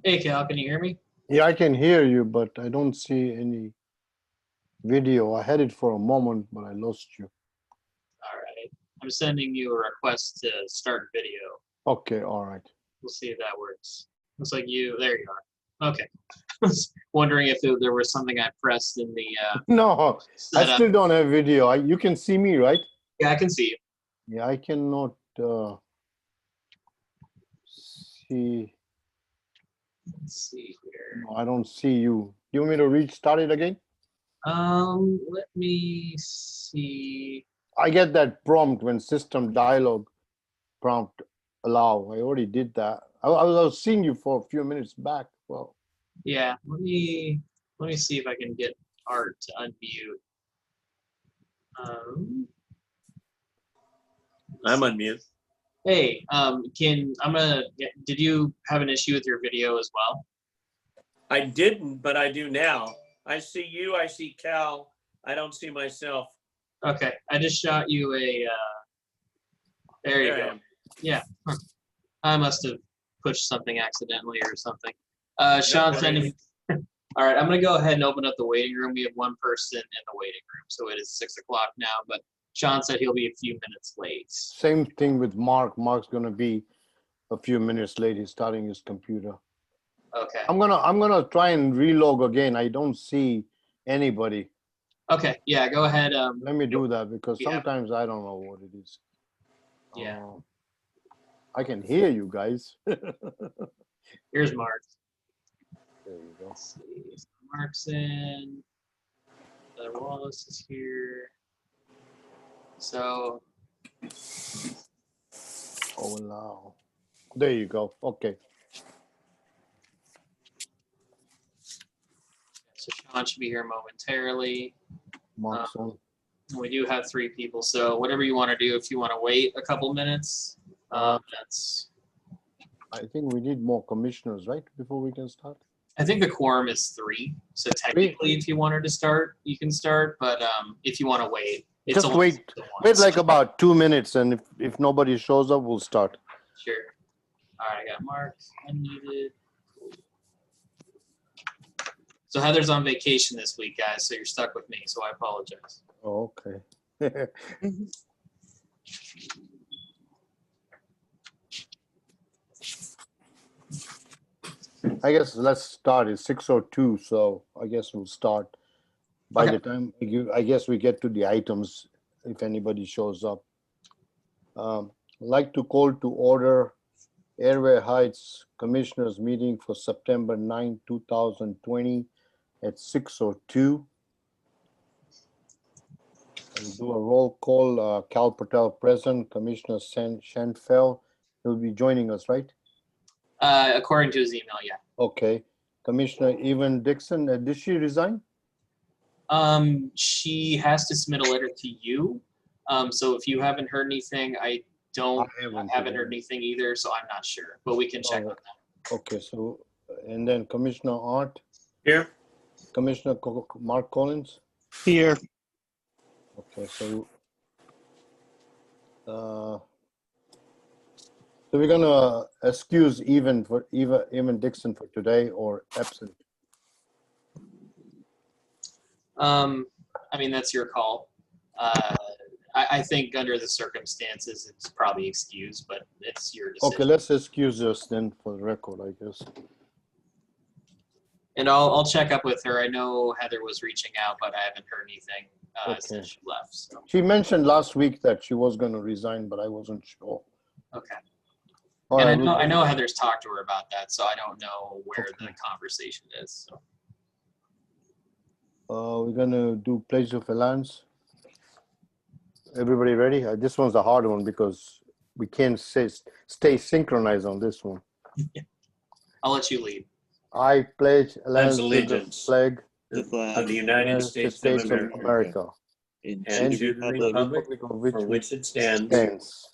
Hey, Cal, can you hear me? Yeah, I can hear you, but I don't see any video. I had it for a moment, but I lost you. All right. I'm sending you a request to start video. Okay, all right. We'll see if that works. Looks like there you are. Okay. I was wondering if there was something I pressed in the No, I setup. still don't have video. You can see me, right? Yeah, I can see you. Yeah, I cannot see. Let's see here. No, I don't see you. You want me to restart it again? Let me see. I get that prompt when system dialog prompt allow. I already did that. I was seeing you for a few minutes back. Well, Yeah, let me see if I can get Art to unmute. I'm on mute. Hey, did you have an issue with your video as well? I didn't, but I do now. I see you, I see Cal. I don't see myself. Okay, I just shot you there you There I go. am. Yeah, I must have pushed something accidentally or something. No Sean's worries. sending. All right, I'm gonna go ahead and open up the waiting room. We have one person in the waiting room, so it is 6 o'clock now. But Sean said he'll be a few minutes late. same thing with Mark. Mark's gonna be a few minutes late. He's starting his computer. Okay. I'm gonna try and relog again. I don't see anybody. Okay. Yeah. Go ahead. Let me do that because Yeah. sometimes I don't know what it is. Yeah. I can hear you guys. Here's Mark. There you go. Let's see. Mark's in. Wallace is here. So. Oh no. There you go. Okay. So Sean should be here momentarily. Mark's on. We do have 3 people, so whatever you want to do. If you want to wait a couple minutes, that's. I think we need more commissioners, right, before we can start. I think the quorum is 3, so technically, if you wanted to start, you can start. But if you want to wait, it's just wait like about 2 minutes, and if nobody shows up, we'll start. Sure. All right, I got Mark unmuted. So Heather's on vacation this week, guys. So you're stuck with me. So I apologize. Oh, okay. I guess let's start. It's 6:02, so I guess we'll start. By the time I guess we get to the items, if anybody shows up. I'd like to call to order Airway Heights Commissioners meeting for September 9, 2020 at 6:02. We'll do a roll call. Cal Patel present, Commissioner Shanfeld will be joining us, right? According to his email, yeah. Okay. Commissioner Evan Dixon, did she resign? She has to submit a letter to you. So if you haven't heard anything, I haven't heard anything either, so I'm not sure, but we can check on that. Okay, so, and then Commissioner Art? Here. Commissioner Mark Collins? Here. Okay, so we're gonna excuse Evan Dixon for today or absent. I mean, that's your call. I think under the circumstances, it's probably excused, but it's your decision. Okay, let's excuse us then for the record, I guess. And I'll check up with her. I know Heather was reaching out, but I haven't heard anything since she left. So. She mentioned last week that she was going to resign, but I wasn't sure. Okay. All and right, I know Heather's talked to her about that, so I don't know where the conversation is. So. We're going to do Pledge of Allegiance. Everybody ready? This one's a hard one because we can't stay synchronized on this one. I'll let you lead. I pledge allegiance to the flag of the United States of America and to the republic for which it stands,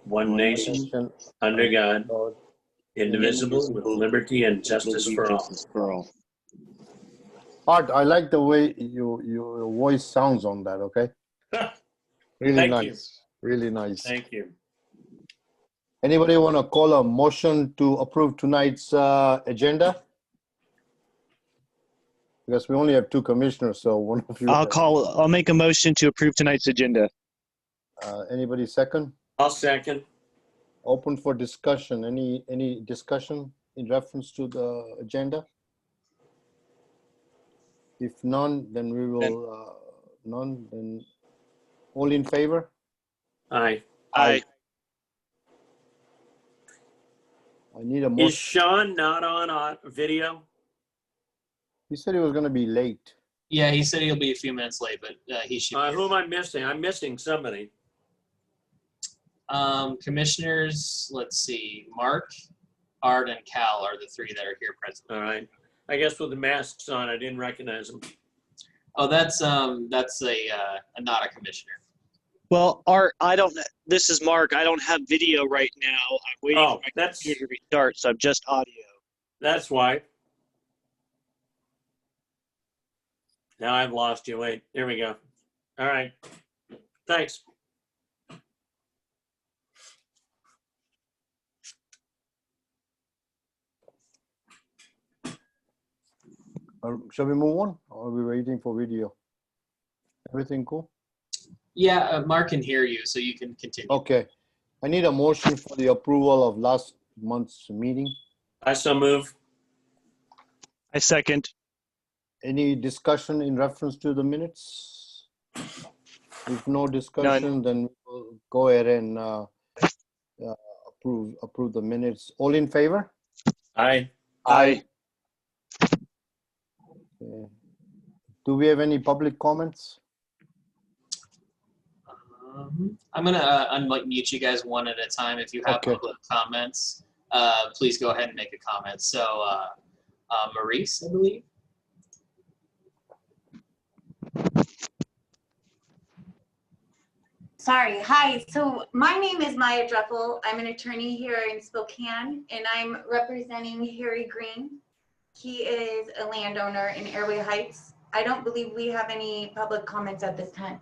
one nation, under God, indivisible, with liberty and justice for all. Art, I like the way your voice sounds on that, okay? Really Thank nice. you. Really nice. Thank you. Anybody want to call a motion to approve tonight's agenda? Because we only have two commissioners, so one of you. I'll make a motion to approve tonight's agenda. Anybody second? I'll second. Open for discussion. Any discussion in reference to the agenda? If none, then we will, none, then all in favor? Aye. Aye. I need a Is motion. Sean not on video? He said he was going to be late. Yeah, he said he'll be a few minutes late, but he should. Who am I missing? I'm missing somebody. Commissioners, let's see, Mark, Art, and Cal are the three that are here present. All right. I guess with the masks on, I didn't recognize them. Oh, that's a not a commissioner. Well, Art, this is Mark. I don't have video right now. I'm waiting for my computer to restart, so I'm just audio. That's why. Now I've lost you. Wait, here we go. All right. Thanks. Shall we move on? Or are we waiting for video? Everything cool? Yeah, Mark can hear you, so you can continue. Okay. I need a motion for the approval of last month's meeting. I so move. I second. Any discussion in reference to the minutes? If no discussion, then we'll go ahead and approve the minutes. All in favor? Aye. Aye. Okay. Do we have any public comments? I'm gonna unmute you guys one at a time. If you have public comments, please go ahead and make a comment. So, Maurice, I believe. Sorry. Hi. So my name is Maya Druffel. I'm an attorney here in Spokane, and I'm representing Harry Green. He is a landowner in Airway Heights. I don't believe we have any public comments at this time.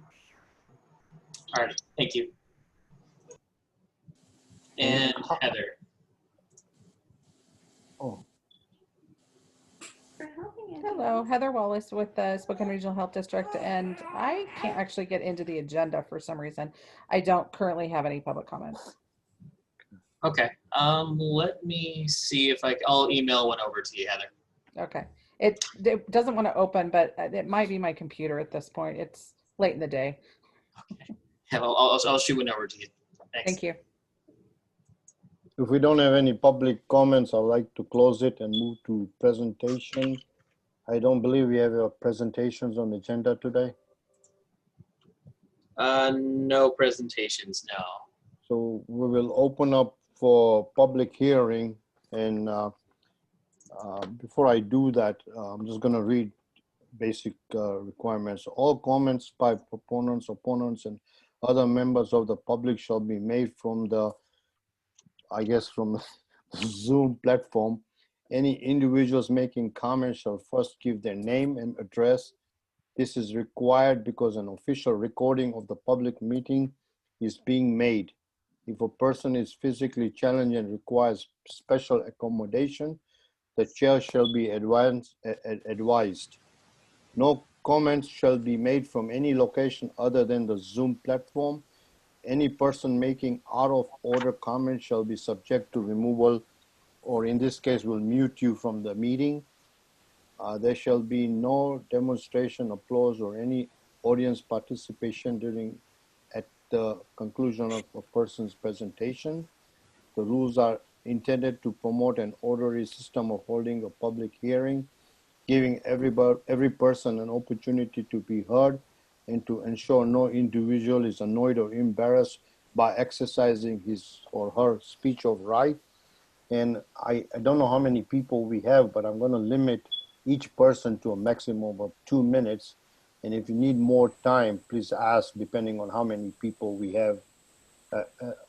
All right. Thank you. And Heather. Oh. Hello, Heather Wallace with the Spokane Regional Health District, and I can't actually get into the agenda for some reason. I don't currently have any public comments. Okay. Let me see if I'll email one over to you, Heather. Okay. It doesn't want to open, but it might be my computer at this point. It's late in the day. Okay. Yeah, I'll shoot one over to you. Thanks. Thank you. If we don't have any public comments, I'd like to close it and move to presentation. I don't believe we have presentations on the agenda today. No presentations, no. So we will open up for public hearing. And before I do that, I'm just gonna read basic requirements. All comments by proponents, opponents, and other members of the public shall be made from the, from the Zoom platform. Any individuals making comments shall first give their name and address. This is required because an official recording of the public meeting is being made. If a person is physically challenged and requires special accommodation, the chair shall be advised. No comments shall be made from any location other than the Zoom platform. Any person making out of order comments shall be subject to removal, or in this case will mute you from the meeting. There shall be no demonstration, applause, or any audience participation at the conclusion of a person's presentation. The rules are intended to promote an orderly system of holding a public hearing, giving every person an opportunity to be heard, and to ensure no individual is annoyed or embarrassed by exercising his or her speech of right. And I don't know how many people we have, but I'm going to limit each person to a maximum of 2 minutes. And if you need more time, please ask, depending on how many people we have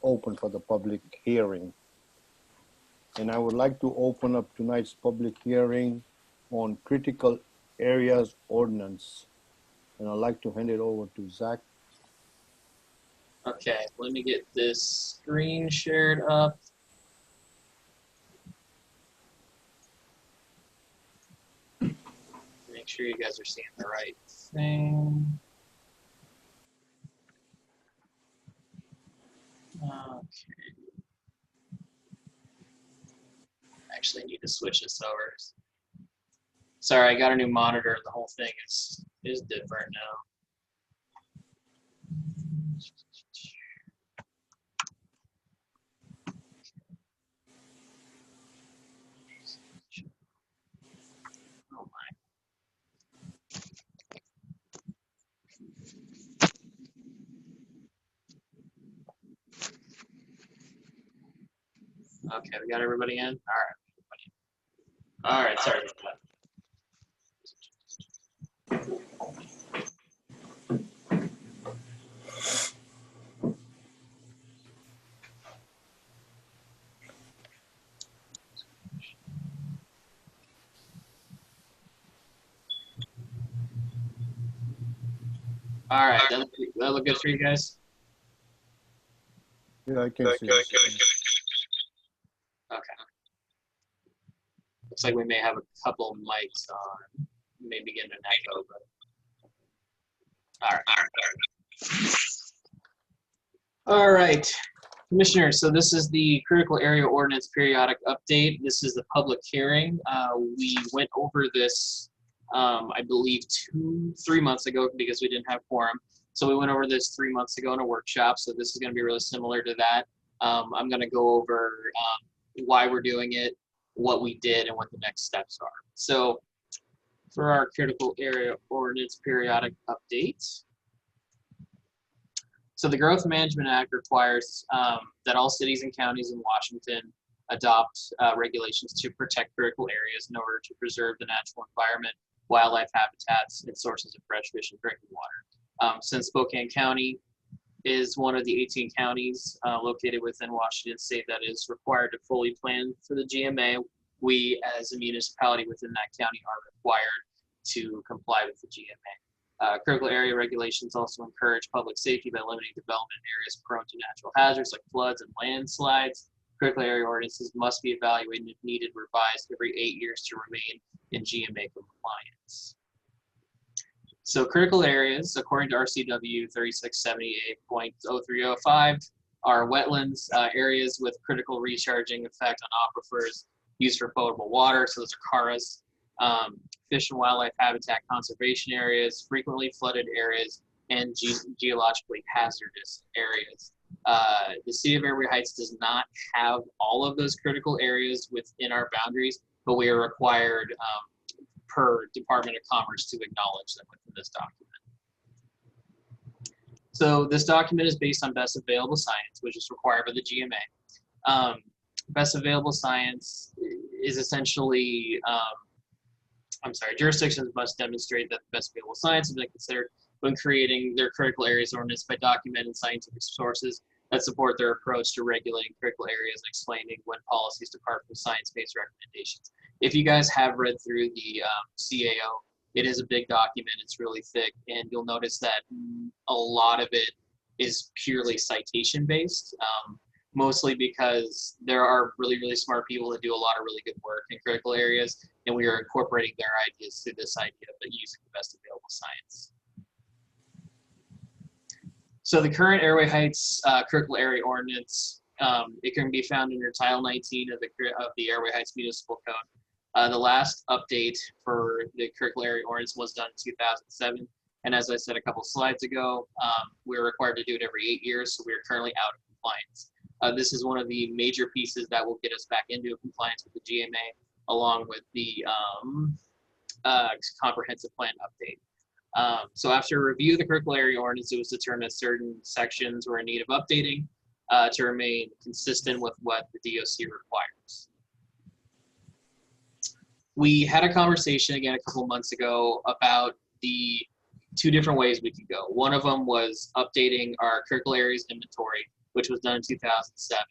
open for the public hearing. And I would like to open up tonight's public hearing on critical areas ordinance. And I'd like to hand it over to Zach. Okay, let me get this screen shared up. Make sure you guys are seeing the right thing. Okay. Actually need to switch this over. Sorry, I got a new monitor. The whole thing is different now. Oh my. Okay, we got everybody in? All right. All right, sorry about that. All right, that look good for you guys? Yeah, I can see it. Okay. Looks like we may have a couple mics on. Maybe getting an echo, but all right. All right, Commissioners, so this is the Critical Area Ordinance Periodic Update. This is the public hearing. We went over this, I believe, 3 months ago because we didn't have quorum. So we went over this 3 months ago in a workshop, so this is going to be really similar to that. I'm going to go over why we're doing it, what we did, and what the next steps are. So for our Critical Area Ordinance Periodic Update, so the Growth Management Act requires that all cities and counties in Washington adopt regulations to protect critical areas in order to preserve the natural environment, wildlife habitats, and sources of fresh fish and drinking water. Since Spokane County is one of the 18 counties located within Washington State that is required to fully plan for the GMA, we as a municipality within that county are required to comply with the GMA. Critical area regulations also encourage public safety by limiting development in areas prone to natural hazards like floods and landslides. Critical area ordinances must be evaluated and if needed, revised every 8 years to remain in GMA compliance. So critical areas, according to RCW 3678.0305, are wetlands, areas with critical recharging effect on aquifers used for potable water, so those are CARAs, fish and wildlife habitat conservation areas, frequently flooded areas, and geologically hazardous areas. The City of Airway Heights does not have all of those critical areas within our boundaries, but we are required per Department of Commerce to acknowledge them within this document. So this document is based on best available science, which is required by the GMA. Best available science is essentially, jurisdictions must demonstrate that the best available science has been considered when creating their critical areas ordinance by documenting scientific sources that support their approach to regulating critical areas and explaining when policies depart from science-based recommendations. If you guys have read through the CAO, it is a big document, it's really thick, and you'll notice that a lot of it is purely citation-based, mostly because there are really, really smart people that do a lot of really good work in critical areas, and we are incorporating their ideas through this idea of using the best available science. So the current Airway Heights Critical Area Ordinance, it can be found under Title 19 of the Airway Heights Municipal Code. The last update for the Critical Area Ordinance was done in 2007. And as I said a couple slides ago, we're required to do it every 8 years, so we're currently out of compliance. This is one of the major pieces that will get us back into compliance with the GMA, along with the comprehensive plan update. So after a review of the critical area ordinance, it was determined that certain sections were in need of updating to remain consistent with what the DOC requires. We had a conversation again a couple months ago about the 2 different ways we could go. One of them was updating our critical areas inventory, which was done in 2007.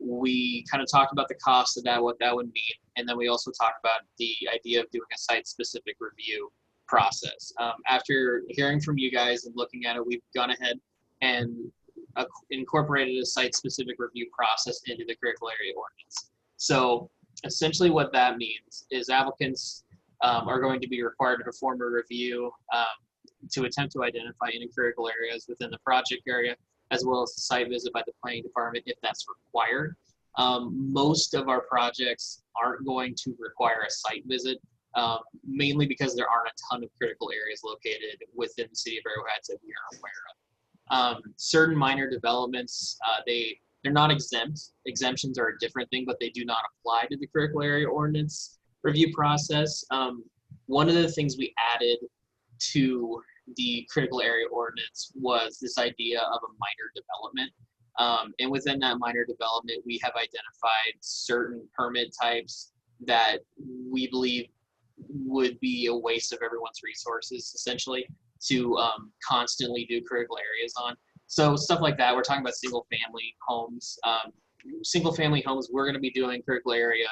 We kind of talked about the cost of that, what that would mean, and then we also talked about the idea of doing a site-specific review process. After hearing from you guys and looking at it, we've gone ahead and incorporated a site-specific review process into the critical area ordinance. So essentially what that means is applicants are going to be required to perform a review to attempt to identify any critical areas within the project area, as well as a site visit by the planning department if that's required. Most of our projects aren't going to require a site visit, mainly because there aren't a ton of critical areas located within the city of Arrowhead that we are aware of. Certain minor developments, they're not exempt. Exemptions are a different thing, but they do not apply to the critical area ordinance review process. One of the things we added to the critical area ordinance was this idea of a minor development. And within that minor development, we have identified certain permit types that we believe would be a waste of everyone's resources, essentially, to constantly do critical areas on. So stuff like that, we're talking about single family homes. Single family homes, we're going to be doing critical area.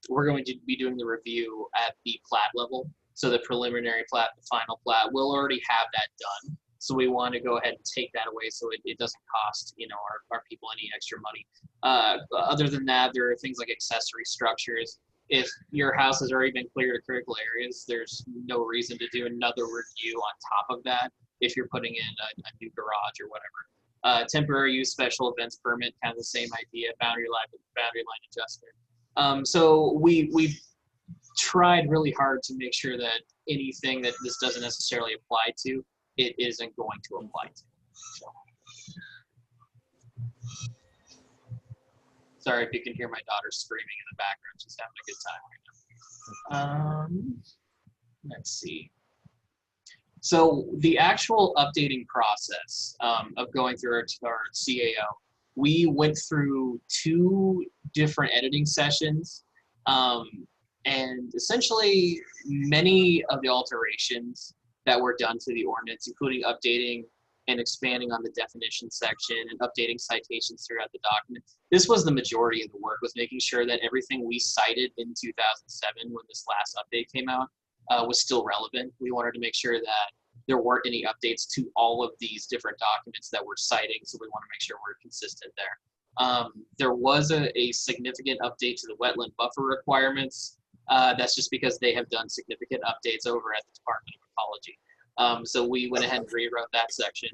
We're going to be doing the review at the plat level. So the preliminary plat, the final plat, we'll already have that done. So we want to go ahead and take that away so it doesn't cost, you know, our people any extra money. Other than that, there are things like accessory structures. If your house has already been cleared of critical areas, there's no reason to do another review on top of that if you're putting in a new garage or whatever. Temporary use special events permit, kind of the same idea, boundary line adjustment. So we've tried really hard to make sure that anything that this doesn't necessarily apply to, it isn't going to apply to. So. Sorry if you can hear my daughter screaming in the background. She's having a good time right now. Let's see. So the actual updating process of going through our CAO, we went through 2 different editing sessions. And essentially, many of the alterations that were done to the ordinance, including updating and expanding on the definition section and updating citations throughout the document. This was the majority of the work, was making sure that everything we cited in 2007 when this last update came out was still relevant. We wanted to make sure that there weren't any updates to all of these different documents that we're citing, so we want to make sure we're consistent there. There was a significant update to the wetland buffer requirements. That's just because they have done significant updates over at the Department of Ecology. So we went ahead and rewrote that section.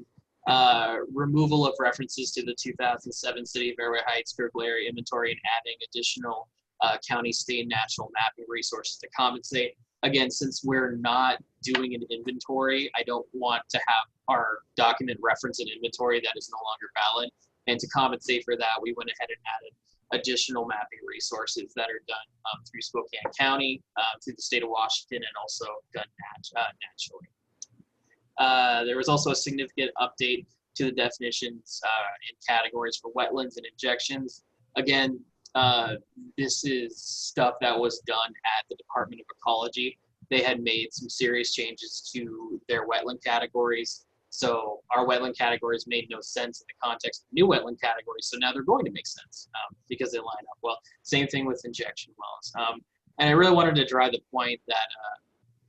Removal of references to the 2007 City of Airway Heights critical area inventory and adding additional county, state, national mapping resources to compensate. Again, since we're not doing an inventory, I don't want to have our document reference an inventory that is no longer valid. And to compensate for that, we went ahead and added additional mapping resources that are done through Spokane County, through the state of Washington, and also done nationally. There was also a significant update to the definitions and categories for wetlands and injections. Again, this is stuff that was done at the Department of Ecology. They had made some serious changes to their wetland categories. So our wetland categories made no sense in the context of new wetland categories. So now they're going to make sense because they line up well. Same thing with injection wells. And I really wanted to drive the point that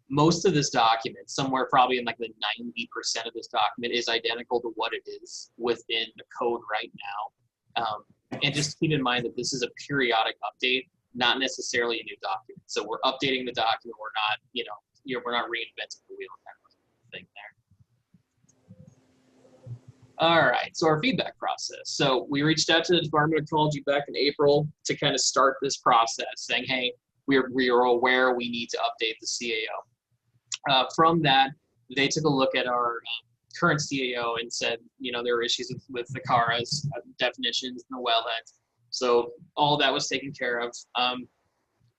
most of this document, somewhere probably in like the 90% of this document, is identical to what it is within the code right now. And just keep in mind that this is a periodic update, not necessarily a new document. So we're updating the document. We're not, we're not reinventing the wheel kind of thing there. All right, so our feedback process. So we reached out to the Department of Ecology back in April to kind of start this process, saying, hey, we are aware we need to update the CAO. From that, they took a look at our current CAO and said, there are issues with the CARAs, definitions, and the wellheads. So all that was taken care of.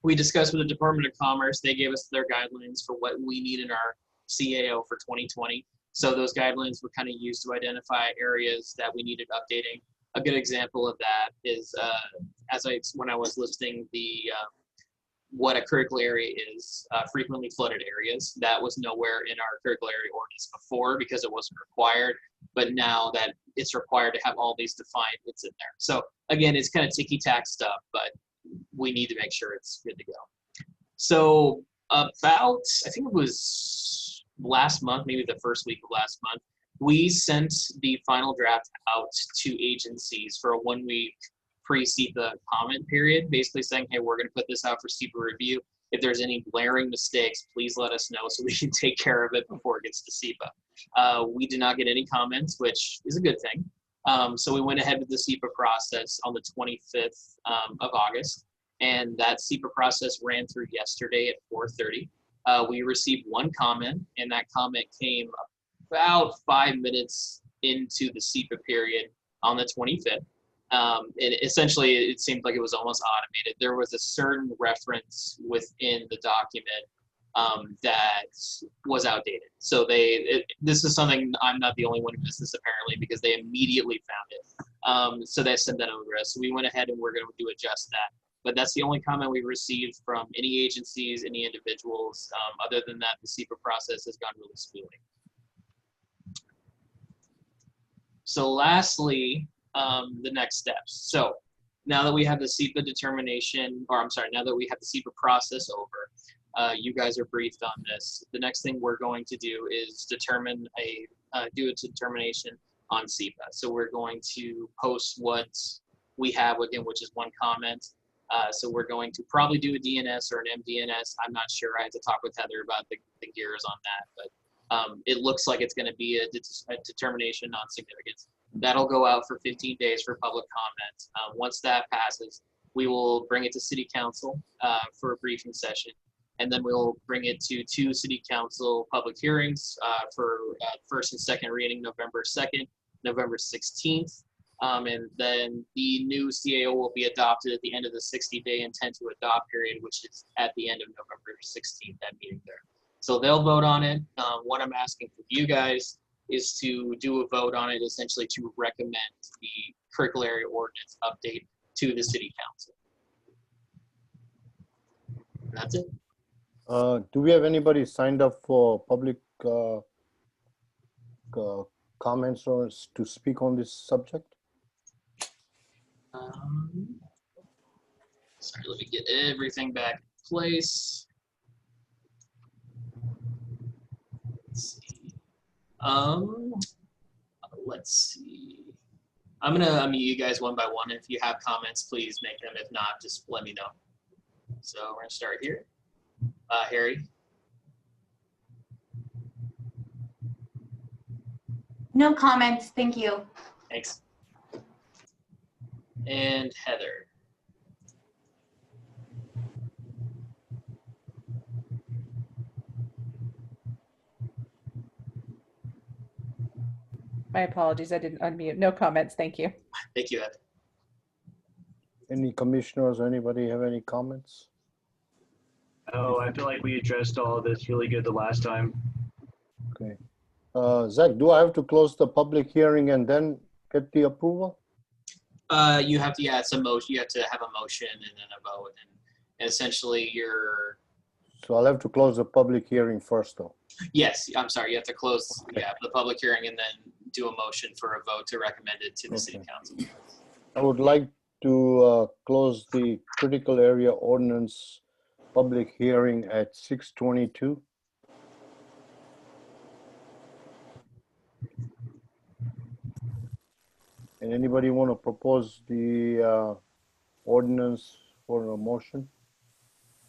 We discussed with the Department of Commerce. They gave us their guidelines for what we need in our CAO for 2020. So those guidelines were kind of used to identify areas that we needed updating. A good example of that is when I was listing what a critical area is, frequently flooded areas. That was nowhere in our critical area ordinance before because it wasn't required. But now that it's required to have all these defined, it's in there. So again, it's kind of ticky-tack stuff, but we need to make sure it's good to go. So about, I think it was last month, maybe the first week of last month, We sent the final draft out to agencies for a 1 week pre-SEPA comment period, basically saying, hey, we're going to put this out for SEPA review. If there's any glaring mistakes, please let us know so we can take care of it before it gets to SEPA. We did not get any comments, which is a good thing. So we went ahead with the SEPA process on the 25th of August, and that SEPA process ran through yesterday at 4:30. We received one comment, and that comment came about 5 minutes into the SEPA period on the 25th. And essentially, it seemed like it was almost automated. There was a certain reference within the document that was outdated. So this is something, I'm not the only one who missed this apparently, because they immediately found it. So they sent that over to us. So we went ahead and we're going to adjust that. But that's the only comment we received from any agencies, any individuals. Other than that, the SEPA process has gone really smoothly. So lastly, the next steps. So now that we have the SEPA determination, or I'm sorry, now that we have the SEPA process over, you guys are briefed on this. The next thing we're going to do is do a determination on SEPA. So we're going to post what we have again, which is one comment. So we're going to probably do a DNS or an MDNS. I'm not sure. I had to talk with Heather about the gears on that, but it looks like it's going to be a determination on significance. That'll go out for 15 days for public comment. Once that passes, we will bring it to City Council for a briefing session, and then we'll bring it to 2 City Council public hearings for first and second reading, November 2nd, November 16th. And then the new CAO will be adopted at the end of the 60-day intent to adopt period, which is at the end of November 16th, that meeting there. So they'll vote on it. What I'm asking for you guys is to do a vote on it, essentially to recommend the curricular area ordinance update to the City Council. And that's it. Do we have anybody signed up for public comments or to speak on this subject? Sorry, let me get everything back in place. Let's see. Let's see. I'm gonna unmute you guys one by one. If you have comments, please make them. If not, just let me know. So we're gonna start here. Harry. No comments, thank you. Thanks. And Heather. My apologies, I didn't unmute. No comments, thank you. Thank you, Heather. Any commissioners, anybody have any comments? Oh, I feel like we addressed all of this really good the last time. Okay. Zach, do I have to close the public hearing and then get the approval? You have to, yeah, it's a motion. You have to have a motion and then a vote, and essentially you're. So I'll have to close the public hearing first, though. Yes, I'm sorry. You have to close the public hearing and then do a motion for a vote to recommend it to the City Council. I would like to close the critical area ordinance public hearing at 6:22. And anybody want to propose the ordinance for a motion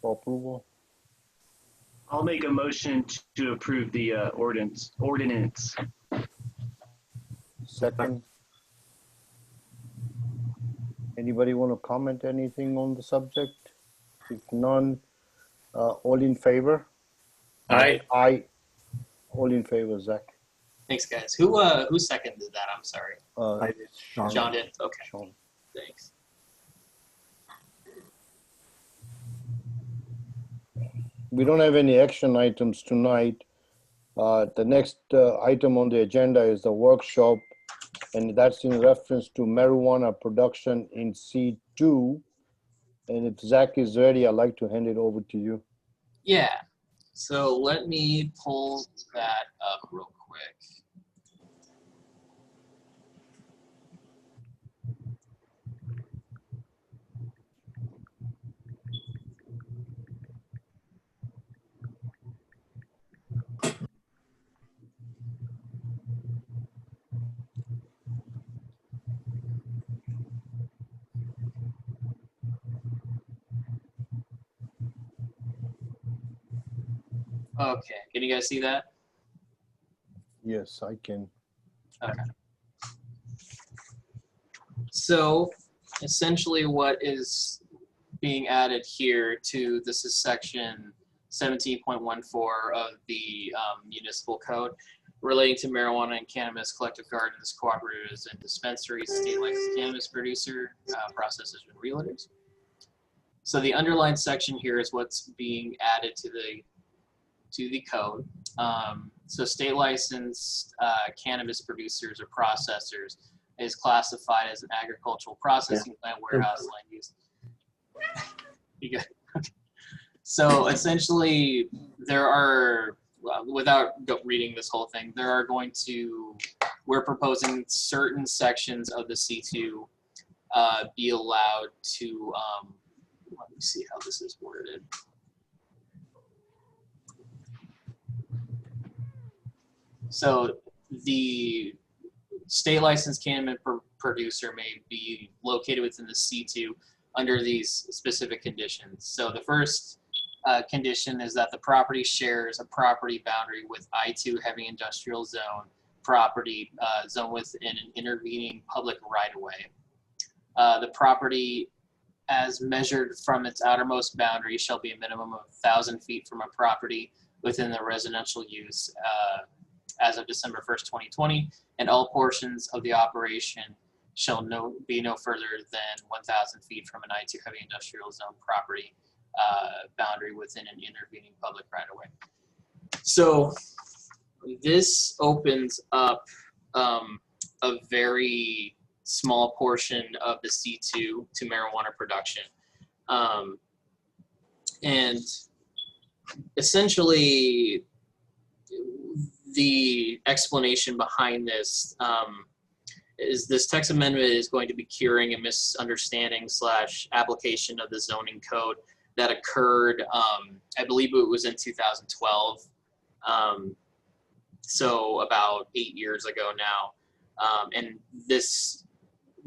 for approval? I'll make a motion to approve the ordinance. Second. Anybody want to comment anything on the subject? If none, all in favor? Aye. Aye. All in favor, Zach. Thanks, guys. Who seconded that? I'm sorry. John did. Okay. Sean. Thanks. We don't have any action items tonight. The next item on the agenda is the workshop, and that's in reference to marijuana production in C2. And if Zach is ready, I'd like to hand it over to you. Yeah. So let me pull that up real quick. Okay, can you guys see that? Yes, I can. Okay. So essentially what is being added here to this is section 17.14 of the municipal code relating to marijuana and cannabis collective gardens, cooperatives, and dispensaries, state licensed cannabis producer, processors, and realtors. So the underlined section here is what's being added to the code. So state licensed cannabis producers or processors is classified as an agricultural processing plant, warehouse, land use. You good? Okay. So essentially, there are, without reading this whole thing, we're proposing certain sections of the C2 be allowed to, let me see how this is worded. So the state licensed cannabis producer may be located within the C2 under these specific conditions. So the first condition is that the property shares a property boundary with I2 heavy industrial zone property zone within an intervening public right-of-way. The property as measured from its outermost boundary shall be a minimum of 1,000 feet from a property within the residential use as of December 1st, 2020, and all portions of the operation shall be no further than 1,000 feet from an I2 heavy industrial zone property boundary within an intervening public right-of-way. So this opens up a very small portion of the C2 to marijuana production. And essentially, the explanation behind this is this text amendment is going to be curing a misunderstanding / application of the zoning code that occurred, I believe it was in 2012. So about 8 years ago now. And this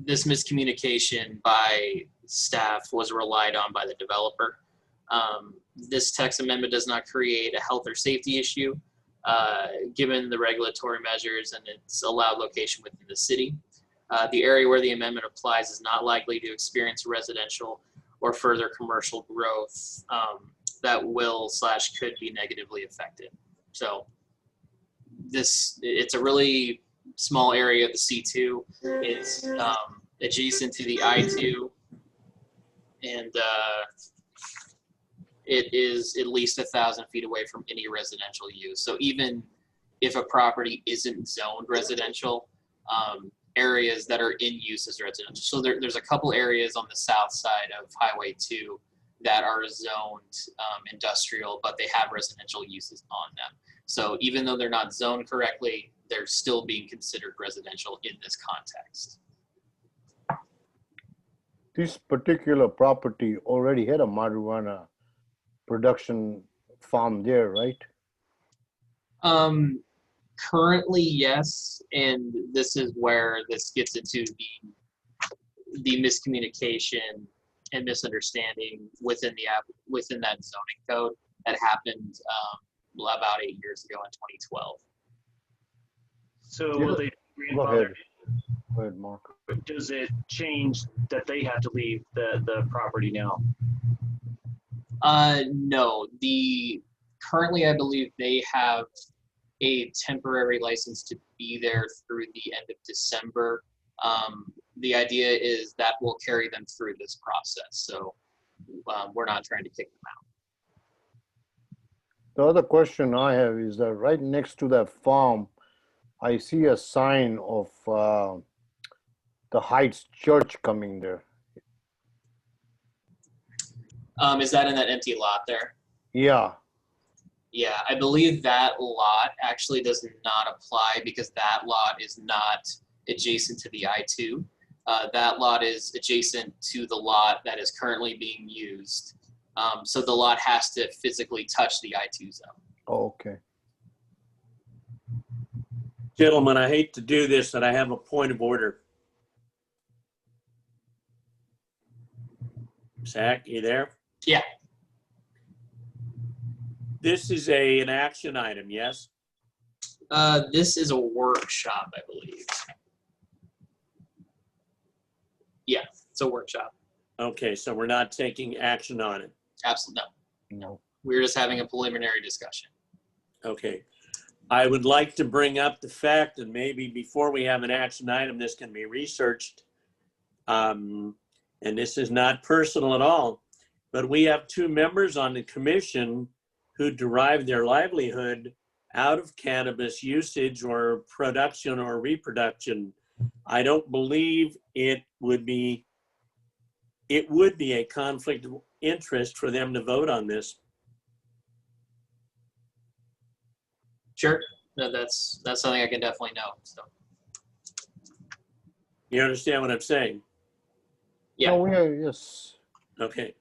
miscommunication by staff was relied on by the developer. This text amendment does not create a health or safety issue, given the regulatory measures and its allowed location within the city. The area where the amendment applies is not likely to experience residential or further commercial growth that will / could be negatively affected. So it's a really small area of the C2. It's adjacent to the I2, and it is at least 1,000 feet away from any residential use. So even if a property isn't zoned residential, areas that are in use as residential. So there's a couple areas on the south side of Highway 2 that are zoned industrial, but they have residential uses on them. So even though they're not zoned correctly, they're still being considered residential in this context. This particular property already had a marijuana production farm there, right? Currently, yes, and this is where this gets into the miscommunication and misunderstanding within that zoning code that happened about 8 years ago in 2012. So will they Go ahead. grandfather? Go ahead, Mark. Does it change that they have to leave the property now? No, currently I believe they have a temporary license to be there through the end of December. The idea is that will carry them through this process. So we're not trying to kick them out. The other question I have is that right next to that farm, I see a sign of the Heights Church coming there. Is that in that empty lot there? Yeah. Yeah, I believe that lot actually does not apply because that lot is not adjacent to the I2. That lot is adjacent to the lot that is currently being used. So the lot has to physically touch the I2 zone. Oh, okay. Gentlemen, I hate to do this, but I have a point of order. Zach, you there? Yeah. This is an action item, yes? This is a workshop, I believe. Yeah, it's a workshop. Okay, so we're not taking action on it. Absolutely No. We're just having a preliminary discussion. Okay. I would like to bring up the fact that maybe before we have an action item, this can be researched. And this is not personal at all, but we have 2 members on the commission who derive their livelihood out of cannabis usage or production or reproduction. I don't believe it would be a conflict of interest for them to vote on this. Sure. No, that's something I can definitely know. So You understand what I'm saying? yeah. No, we are, yes. Okay.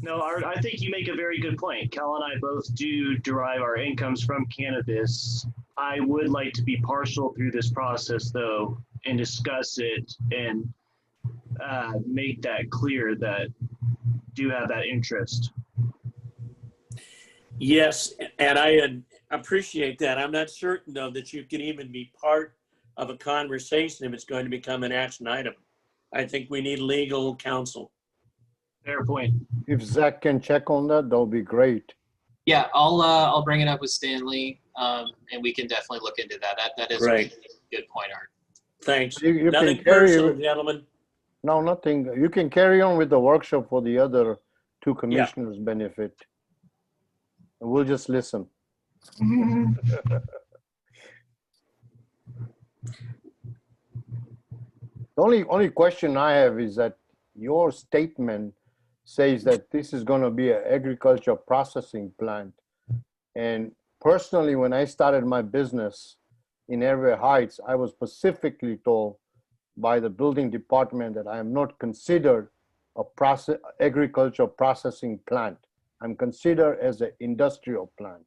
No, Art, I think you make a very good point. Cal and I both do derive our incomes from cannabis. I would like to be partial through this process, though, and discuss it and make that clear that do have that interest. Yes, and I appreciate that. I'm not certain, though, that you can even be part of a conversation if it's going to become an action item. I think we need legal counsel. Fair point. If Zach can check on that, that'll be great. Yeah, I'll bring it up with Stanley, and we can definitely look into that. That is Great. a good point, Art. Thanks. You Nothing can carry, personal, gentlemen. no, nothing. You can carry on with the workshop for the other 2 commissioners' benefit. And we'll just listen. The only question I have is that your statement says that this is going to be an agriculture processing plant. And personally, when I started my business in Airway Heights, I was specifically told by the building department that I am not considered a agriculture processing plant. I'm considered as an industrial plant.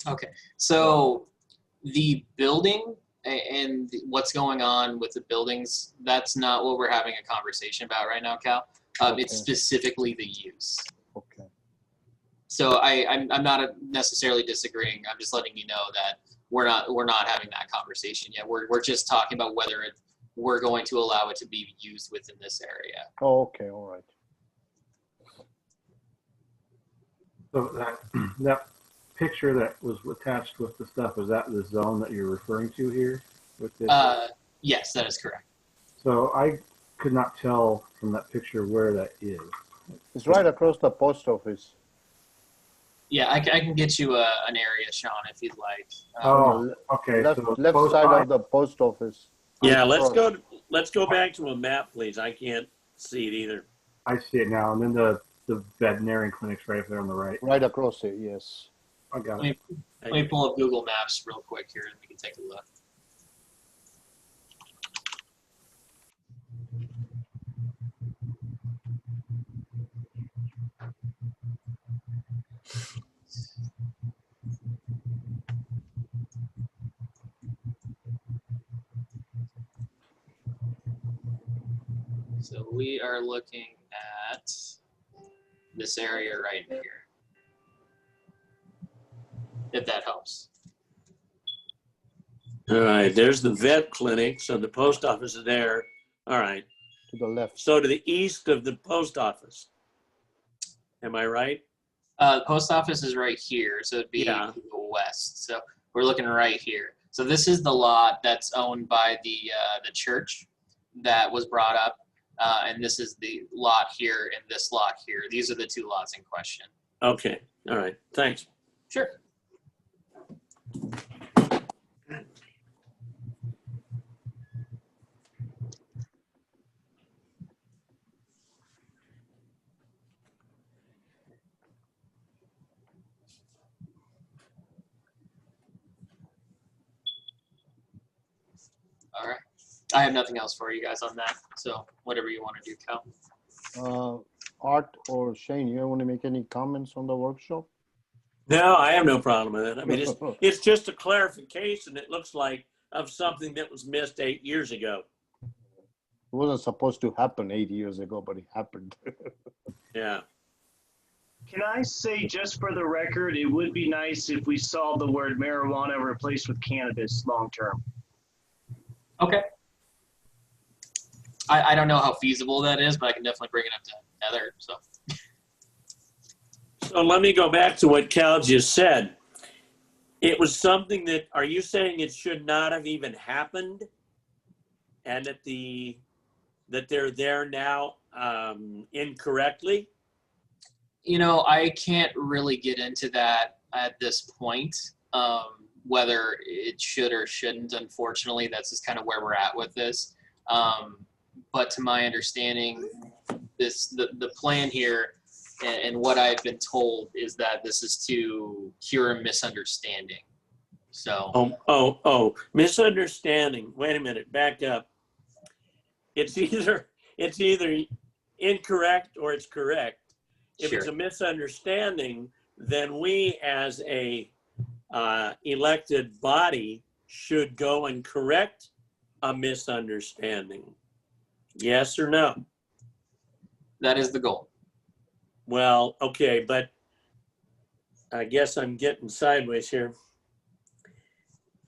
Okay, so the building and what's going on with the buildings, that's not what we're having a conversation about right now, Cal. It's specifically the use. Okay. So I'm not necessarily disagreeing. I'm just letting you know that we're not having that conversation yet. We're just talking about whether we're going to allow it to be used within this area. Oh, okay, all right. So that picture that was attached with the stuff, is that the zone that you're referring to here with this? Yes, that is correct. So I could not tell from that picture where that is. It's right across the post office. Yeah, I can get you an area, Sean, if you'd like. Oh, okay. Left, So left both side sides- of the post office. Yeah, let's go back to a map, please. I can't see it either. I see it now. And then the veterinarian clinic's right up there on the right. Right across it, yes. I got Let it. me pull up Google Maps real quick here and we can take a look. So we are looking at this area right here, if that helps. All right, there's the vet clinic, so the post office is there. All right. To the left. So to the east of the post office. Am I right? The post office is right here, so it'd be Yeah. to the west. So we're looking right here. So this is the lot that's owned by the church that was brought up, and this is the lot here and this lot here. These are the 2 lots in question. Okay. All right. Thanks. Sure. All right. I have nothing else for you guys on that. So whatever you want to do, Cal. Art or Shane, you want to make any comments on the workshop? No, I have no problem with it. I mean, it's just a clarification, it looks like, of something that was missed 8 years ago. It wasn't supposed to happen 8 years ago, but it happened. Yeah. Can I say, just for the record, it would be nice if we saw the word marijuana replaced with cannabis long-term. Okay. I don't know how feasible that is, but I can definitely bring it up to Heather. So let me go back to what Cal just said. It was something that, are you saying it should not have even happened? And that they're there now incorrectly? You know, I can't really get into that at this point, whether it should or shouldn't. Unfortunately, that's just kind of where we're at with this. But to my understanding, the plan here and what I've been told is that this is to cure a misunderstanding. So. Oh, misunderstanding. Wait a minute, back up. It's either incorrect or it's correct. If Sure. it's a misunderstanding, then we as a elected body should go and correct a misunderstanding. Yes or no? That is the goal. Well, okay, but I guess I'm getting sideways here.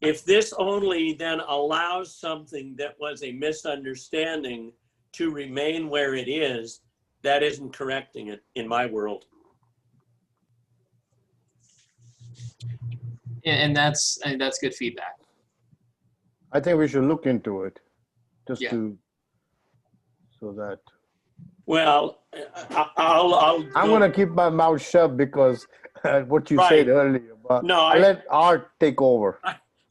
If this only then allows something that was a misunderstanding to remain where it is, that isn't correcting it in my world. And that's good feedback. I think we should look into it, just Yeah. so that. Well, I'm going to keep my mouth shut because what you said earlier, but No, I let Art take over.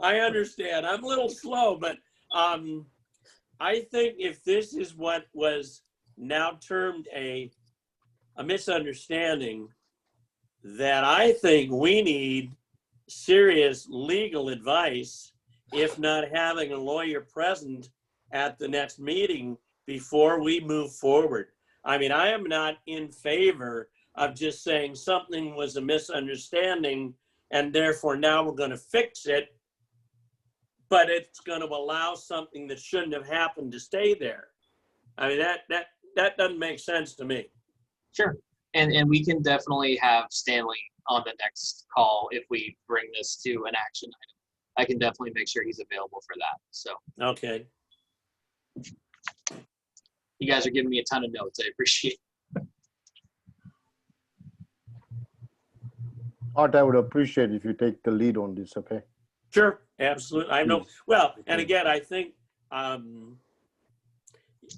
I understand. I'm a little slow, but I think if this is what was now termed a misunderstanding, that I think we need serious legal advice, if not having a lawyer present at the next meeting before we move forward. I mean, I am not in favor of just saying something was a misunderstanding and therefore now we're going to fix it, but it's going to allow something that shouldn't have happened to stay there. I mean, that doesn't make sense to me. Sure. And we can definitely have Stanley on the next call if we bring this to an action item. I can definitely make sure he's available for that. So. Okay. You guys are giving me a ton of notes. I appreciate it. Art, I would appreciate if you take the lead on this, okay? Sure, absolutely. I know. Well, and again, I think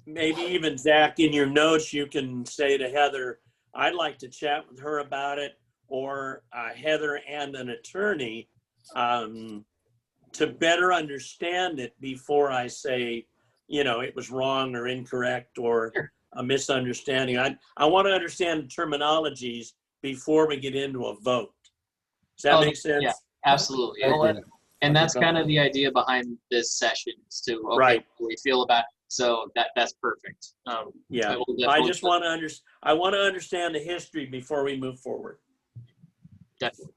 maybe even Zach, in your notes, you can say to Heather, I'd like to chat with her about it, or Heather and an attorney to better understand it before I say, you know, it was wrong or incorrect or a misunderstanding. I want to understand the terminologies before we get into a vote. Does that make sense? Yeah, absolutely. And that's kind of the idea behind this session, is to, okay, right. What do we feel about it? So that's perfect. Yeah, I just want to I want to understand the history before we move forward. Definitely.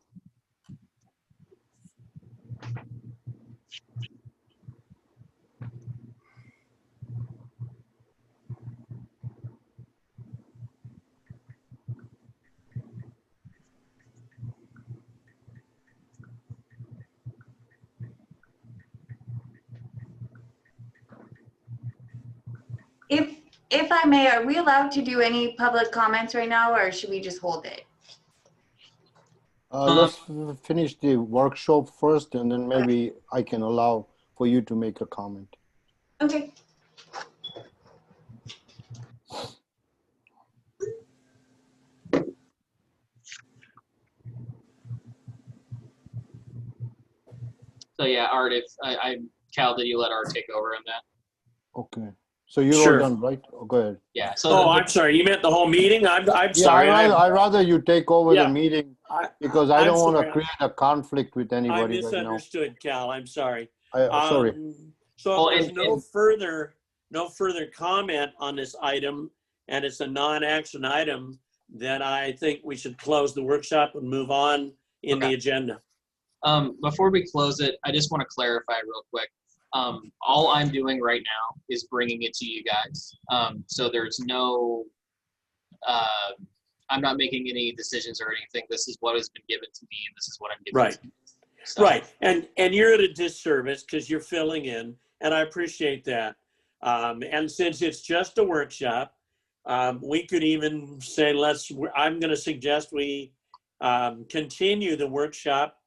If I may, are we allowed to do any public comments right now, or should we just hold it? Let's finish the workshop first, and then maybe I can allow for you to make a comment. Okay. So yeah, Art, if Cal, did you let Art take over on that? Okay. So you're all done, right? Oh, go ahead. Yeah. So I'm sorry. You meant the whole meeting? I'm sorry. I'd rather you take over the meeting because I don't want to create a conflict with anybody. I misunderstood, Cal. I'm sorry. Sorry. So if there's no further comment on this item, and it's a non-action item, then I think we should close the workshop and move on in the agenda. Before we close it, I just want to clarify real quick. All I'm doing right now is bringing it to you guys. So there's no I'm not making any decisions or anything. This is what has been given to me, and this is what I'm giving Right. to you. So, Right. And you're at a disservice because you're filling in, and I appreciate that. And since it's just a workshop, we could even say, I'm going to suggest we continue the workshop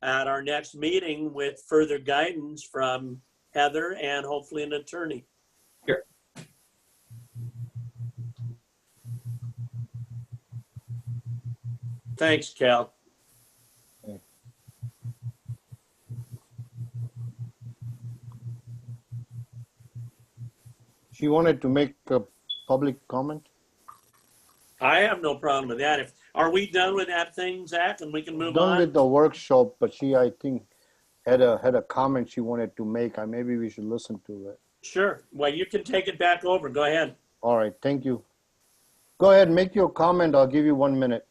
at our next meeting with further guidance from Heather and hopefully an attorney. Sure. Thanks, Cal. She wanted to make a public comment. I have no problem with that. Are we done with that thing, Zach, and we can move Done on? with the workshop, but she, I think, had a comment she wanted to make. Maybe we should listen to it. Sure. Well, you can take it back over. Go ahead. All right, thank you. Go ahead, make your comment. I'll give you 1 minute.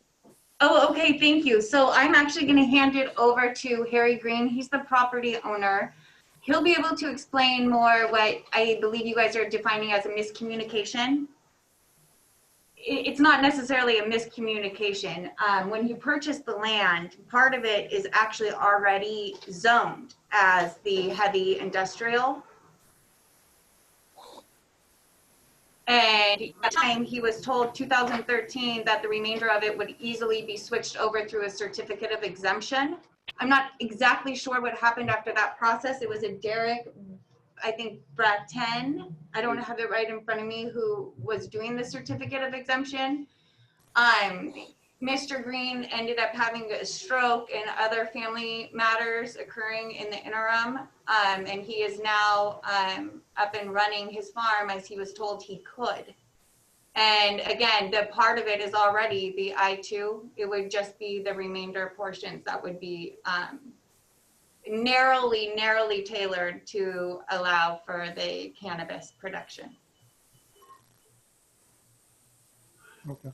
Oh, okay, thank you. So I'm actually going to hand it over to Harry Green. He's the property owner. He'll be able to explain more what I believe you guys are defining as a miscommunication. It's not necessarily a miscommunication. When you purchase the land, part of it is actually already zoned as the heavy industrial. And at the time he was told 2013 that the remainder of it would easily be switched over through a certificate of exemption. I'm not exactly sure what happened after that process. It was a Derek, I think Bratton, I don't have it right in front of me, who was doing the certificate of exemption. Mr. Green ended up having a stroke and other family matters occurring in the interim. And he is now up and running his farm as he was told he could. And again, the part of it is already the I-2. It would just be the remainder portions that would be narrowly tailored to allow for the cannabis production. Okay.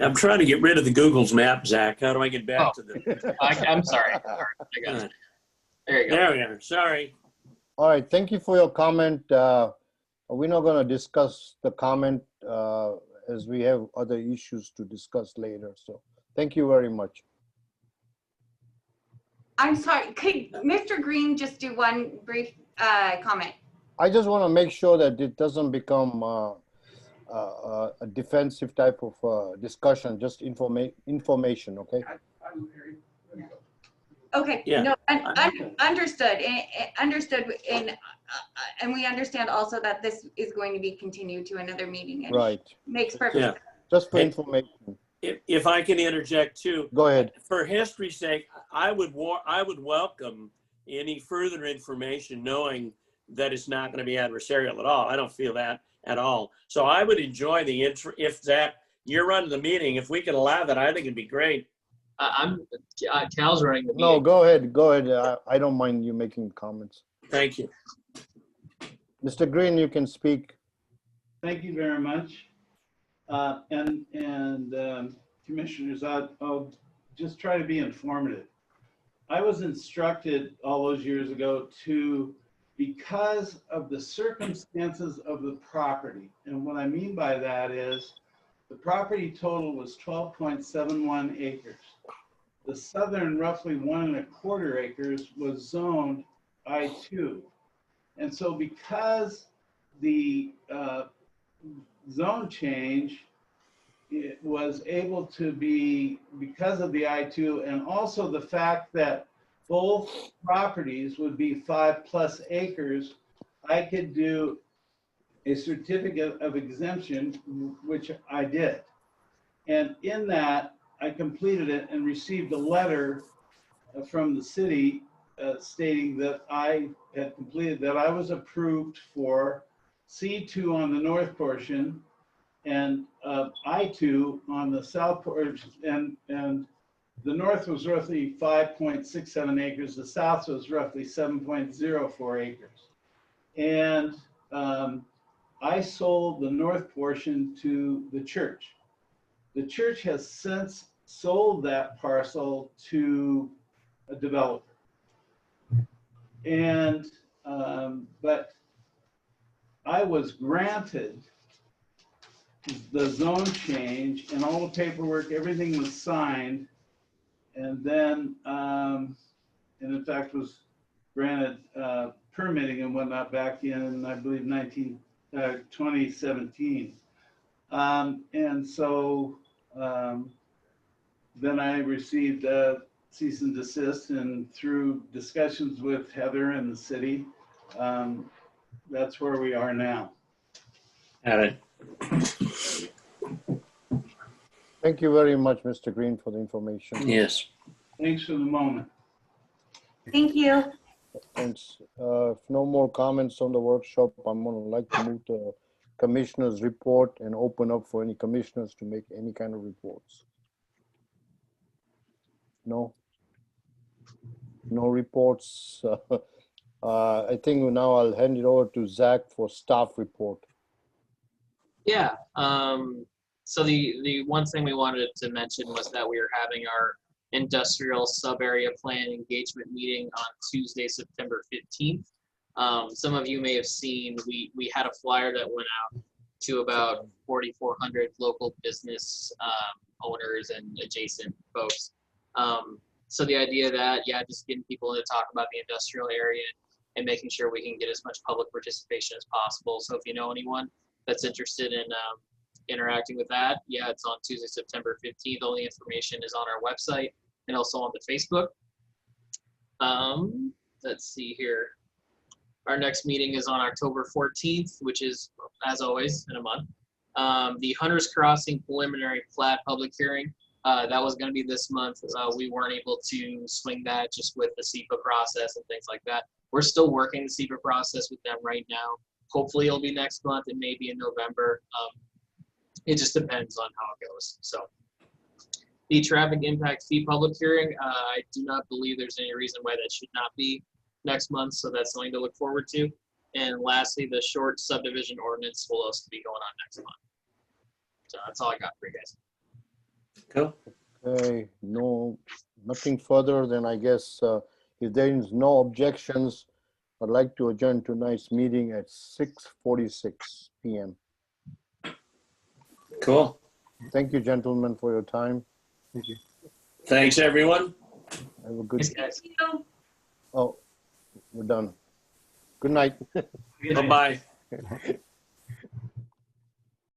I'm trying to get rid of the Google's map, Zach. How do I get back to the? I'm sorry. I got it. There you go. There we are. Sorry. All right, thank you for your comment. We're not going to discuss the comment as we have other issues to discuss later. So thank you very much. I'm sorry, could Mr. Green just do one brief comment? I just want to make sure that it doesn't become a defensive type of discussion, just information, okay? Okay, Yeah. no, understood, understood, and we understand also that this is going to be continued to another meeting. And Right. makes perfect Yeah. sense. Just for Hey, information. If I can interject too, Go ahead. for history's sake, I would welcome any further information, knowing that it's not going to be adversarial at all. I don't feel that at all. So I would enjoy if Zach, you're running the meeting, if we could allow that, I think it'd be great. Cal's running the meeting. No, go ahead. Go ahead. I don't mind you making comments. Thank you. Mr. Green, you can speak. Thank you very much. Commissioners, I'll just try to be informative. I was instructed all those years ago because of the circumstances of the property, and what I mean by that is the property total was 12.71 acres. The southern roughly 1¼ acres was zoned I-2. And so because the zone change, it was able to be, because of the I-2 and also the fact that both properties would be 5+ acres, I could do a certificate of exemption, which I did. And in that, I completed it and received a letter from the city stating that I had completed, that I was approved for C2 on the north portion and I2 on the south portion, and the north was roughly 5.67 acres, the south was roughly 7.04 acres. And I sold the north portion to the church. The church has since sold that parcel to a developer. And, but I was granted the zone change and all the paperwork, everything was signed. And then, and in fact was granted permitting and whatnot back in, I believe, 2017. And so then I received a cease and desist, and through discussions with Heather and the city, that's where we are now. Got it. Thank you very much, Mr. Green, for the information. Yes. Thanks for the moment. Thank you. Thanks. If no more comments on the workshop, I'm gonna like to move to commissioner's report and open up for any commissioners to make any kind of reports. No? No reports. I think now I'll hand it over to Zach for staff report. Yeah. So the one thing we wanted to mention was that we are having our industrial sub-area plan engagement meeting on Tuesday, September 15th. Some of you may have seen, we had a flyer that went out to about 4,400 local business owners and adjacent folks. So the idea that, yeah, just getting people in to talk about the industrial area and making sure we can get as much public participation as possible. So if you know anyone that's interested in interacting with that, yeah, it's on Tuesday, September 15th. All the information is on our website and also on the Facebook. Let's see here. Our next meeting is on October 14th, which is, as always, in a month. The Hunters Crossing preliminary plat public hearing, that was going to be this month. We weren't able to swing that just with the SEPA process and things like that. We're still working the SEPA process with them right now. Hopefully it'll be next month. It may be in November. It just depends on how it goes. So the traffic impact fee public hearing, I do not believe there's any reason why that should not be next month. So that's something to look forward to. And lastly, the short subdivision ordinance will also be going on next month. So that's all I got for you guys. Cool. Okay, nothing further than I guess if there is no objections, I'd like to adjourn tonight's meeting at 6:46 p.m. Cool. Thank you, gentlemen, for your time. Thank you. Thanks, everyone. Have a good. Thanks, guys. Oh, we're done. Good night. Bye-bye.